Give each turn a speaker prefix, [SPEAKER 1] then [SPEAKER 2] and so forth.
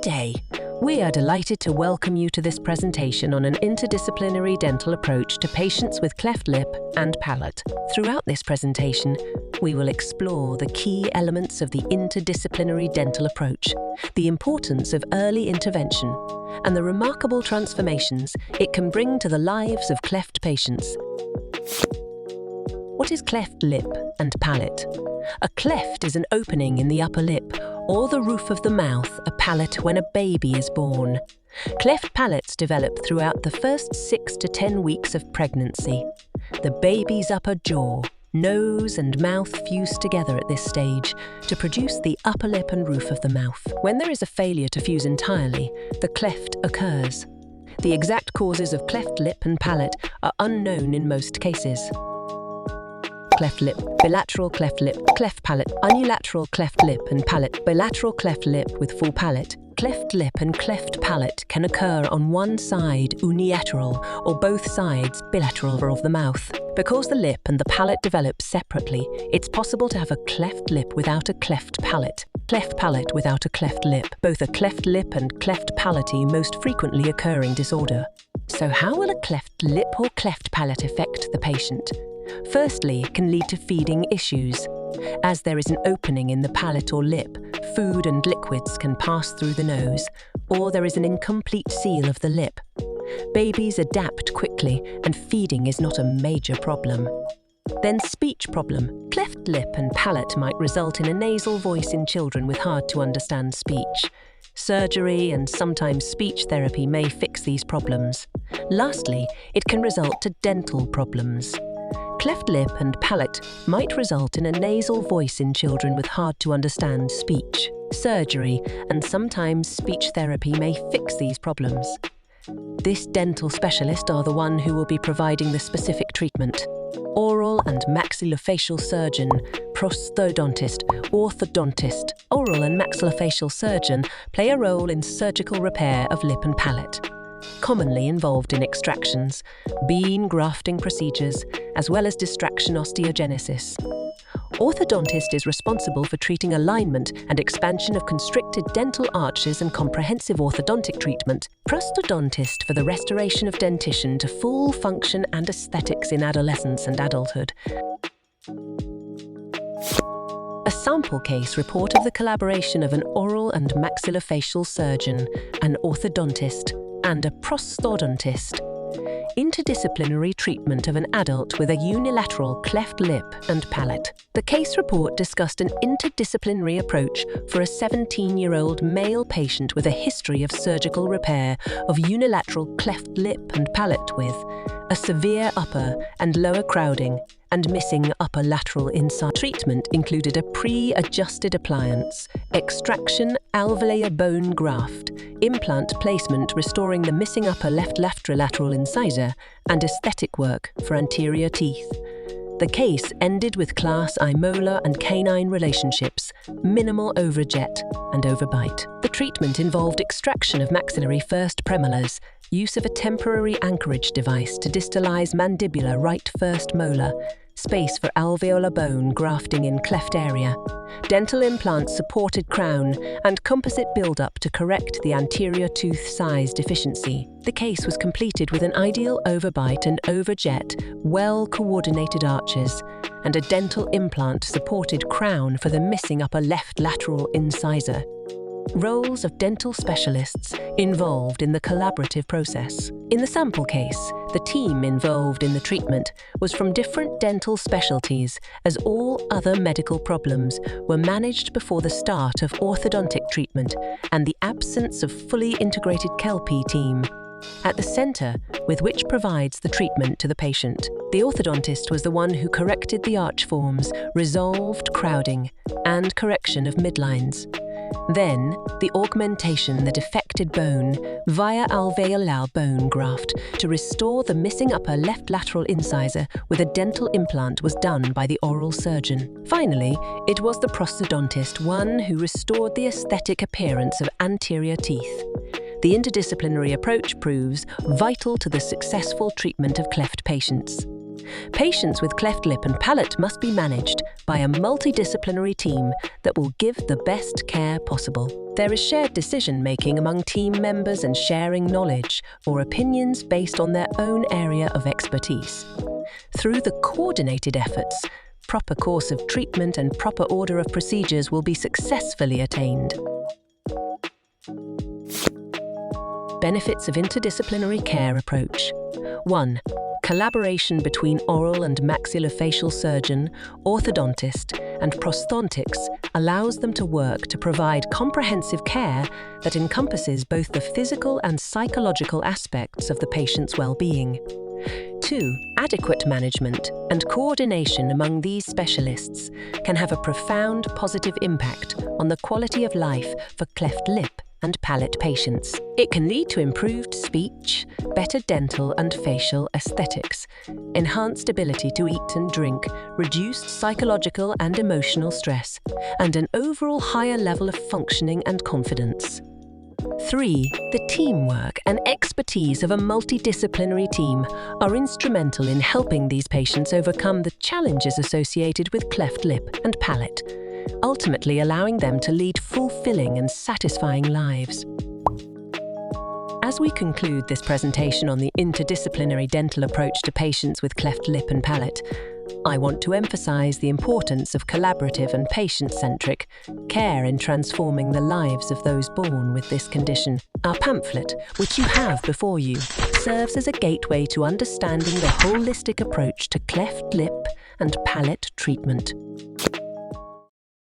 [SPEAKER 1] Today, we are delighted to welcome you to this presentation on an interdisciplinary dental approach to patients with cleft lip and palate. Throughout this presentation, we will explore the key elements of the interdisciplinary dental approach, the importance of early intervention, and the remarkable transformations it can bring to the lives of cleft patients. What is cleft lip and palate? A cleft is an opening in the upper lip or the roof of the mouth, a palate when a baby is born. Cleft palates develop throughout the first 6 to 10 weeks of pregnancy. The baby's upper jaw, nose and mouth fuse together at this stage to produce the upper lip and roof of the mouth. When there is a failure to fuse entirely, the cleft occurs. The exact causes of cleft lip and palate are unknown in most cases. Cleft lip, bilateral cleft lip, cleft palate, unilateral cleft lip and palate, bilateral cleft lip with full palate. Cleft lip and cleft palate can occur on one side unilateral or both sides bilateral of the mouth. Because the lip and the palate develop separately, it's possible to have a cleft lip without a cleft palate. Cleft palate without a cleft lip, both a cleft lip and cleft palate most frequently occurring disorder. So how will a cleft lip or cleft palate affect the patient? Firstly, it can lead to feeding issues. As there is an opening in the palate or lip, food and liquids can pass through the nose, or there is an incomplete seal of the lip. Babies adapt quickly, and feeding is not a major problem. Then speech problem. Cleft lip and palate might result in a nasal voice in children with hard-to-understand speech. Surgery and sometimes speech therapy may fix these problems. Lastly, it can result to dental problems. Cleft lip and palate might result in a nasal voice in children with hard-to-understand speech. Surgery and sometimes speech therapy may fix these problems. This dental specialist are the one who will be providing the specific treatment. Oral and maxillofacial surgeon, prosthodontist, orthodontist, oral and maxillofacial surgeon play a role in surgical repair of lip and palate. Commonly involved in extractions, bean grafting procedures, as well as distraction osteogenesis. Orthodontist is responsible for treating alignment and expansion of constricted dental arches and comprehensive orthodontic treatment. Prosthodontist for the restoration of dentition to full function and aesthetics in adolescence and adulthood. A sample case report of the collaboration of an oral and maxillofacial surgeon, an orthodontist, and a prosthodontist. Interdisciplinary treatment of an adult with a unilateral cleft lip and palate. The case report discussed an interdisciplinary approach for a 17-year-old male patient with a history of surgical repair of unilateral cleft lip and palate with a severe upper and lower crowding and missing upper lateral inside. Treatment included a pre-adjusted appliance, extraction alveolar bone graft, implant placement restoring the missing upper left lateral incisor, and aesthetic work for anterior teeth. The case ended with class I molar and canine relationships, minimal overjet and overbite. The treatment involved extraction of maxillary first premolars, use of a temporary anchorage device to distalize mandibular right first molar, space for alveolar bone grafting in cleft area, dental implant supported crown, and composite build-up to correct the anterior tooth size deficiency. The case was completed with an ideal overbite and overjet, well-coordinated arches, and a dental implant supported crown for the missing upper left lateral incisor. Roles of dental specialists involved in the collaborative process. In the sample case, the team involved in the treatment was from different dental specialties, as all other medical problems were managed before the start of orthodontic treatment and the absence of fully integrated KELP team at the center with which provides the treatment to the patient. The orthodontist was the one who corrected the arch forms, resolved crowding, and correction of midlines. Then, the augmentation the defected bone via alveolar bone graft to restore the missing upper left lateral incisor with a dental implant was done by the oral surgeon. Finally, it was the prosthodontist one who restored the aesthetic appearance of anterior teeth. The interdisciplinary approach proves vital to the successful treatment of cleft patients. Patients with cleft lip and palate must be managed by a multidisciplinary team that will give the best care possible. There is shared decision-making among team members and sharing knowledge or opinions based on their own area of expertise. Through the coordinated efforts, proper course of treatment and proper order of procedures will be successfully attained. Benefits of interdisciplinary care approach. 1. Collaboration between oral and maxillofacial surgeon, orthodontist, and prosthodontics allows them to work to provide comprehensive care that encompasses both the physical and psychological aspects of the patient's well-being. 2. Adequate management and coordination among these specialists can have a profound positive impact on the quality of life for cleft lip and palate patients. It can lead to improved speech, better dental and facial aesthetics, enhanced ability to eat and drink, reduced psychological and emotional stress, and an overall higher level of functioning and confidence. 3. The teamwork and expertise of a multidisciplinary team are instrumental in helping these patients overcome the challenges associated with cleft lip and palate, ultimately allowing them to lead fulfilling and satisfying lives. As we conclude this presentation on the interdisciplinary dental approach to patients with cleft lip and palate, I want to emphasize the importance of collaborative and patient-centric care in transforming the lives of those born with this condition. Our pamphlet, which you have before you, serves as a gateway to understanding the holistic approach to cleft lip and palate treatment.